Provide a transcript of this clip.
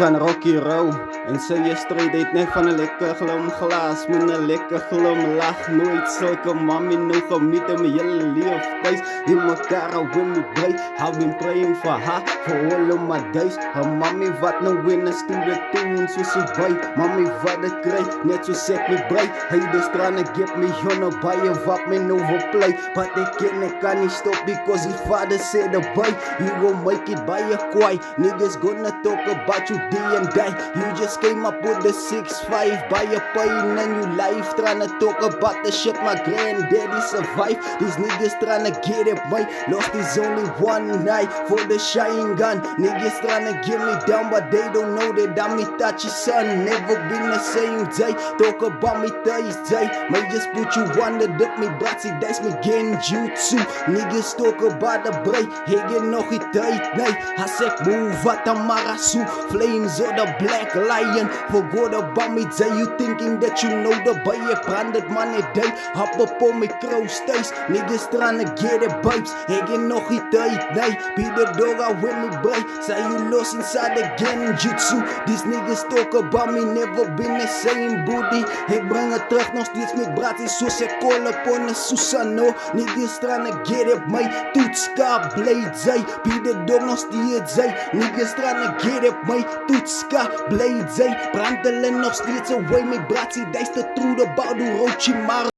Van Rocky Row en sy je stryd uit net van 'n lekker glimglas met 'n lekker glimlach. Nooit sulke mami nou gemiet in my hele leeftyd. Die mekaar hou in my breed. I've been praying for her for all of my days. Her mommy wat nou in 'n studio doen soos sy by. Mommy wat ek kry net so set me breed. Hy dus tryna get me on a baie wat my nou overplay. But ek kan nie stop because his father said a boy, you will make it by a quiet. Niggas gonna talk about you day and day. You just came up with the 6'5" by a pain and you life tryna talk about the shit my granddaddy survived. These niggas tryna get it right. Lost his only one night for the shine gun. Niggas tryna get me down but they don't know that I'm Itachi son. Never been the same day. Talk about me Thursday. May just put you on the dip me bratsie dice me genjutsu. Niggas talk about the break. Hege nog die tyd nee. As ek move wat amarasu. Flames of the black lion. Forgot about me day. You thinking that you know the baie branded man a day. Hop up on my crow stage. Niggas tryna get it babes. Hege nog die tyd nee. Be the dog out with me boy. Say you lost inside the genjutsu. These niggas talk about me never been the same booty. Ek bring het terug nog steeds met bratsie soos ek call up on a Susano. Niggas tryna get it my toetska blades ay. Be the dog nog steeds ay. Niggas tryna get it my toetska blades ay. Brand hulle nog steeds away my bratsie duister through the Baudu Rochimaru.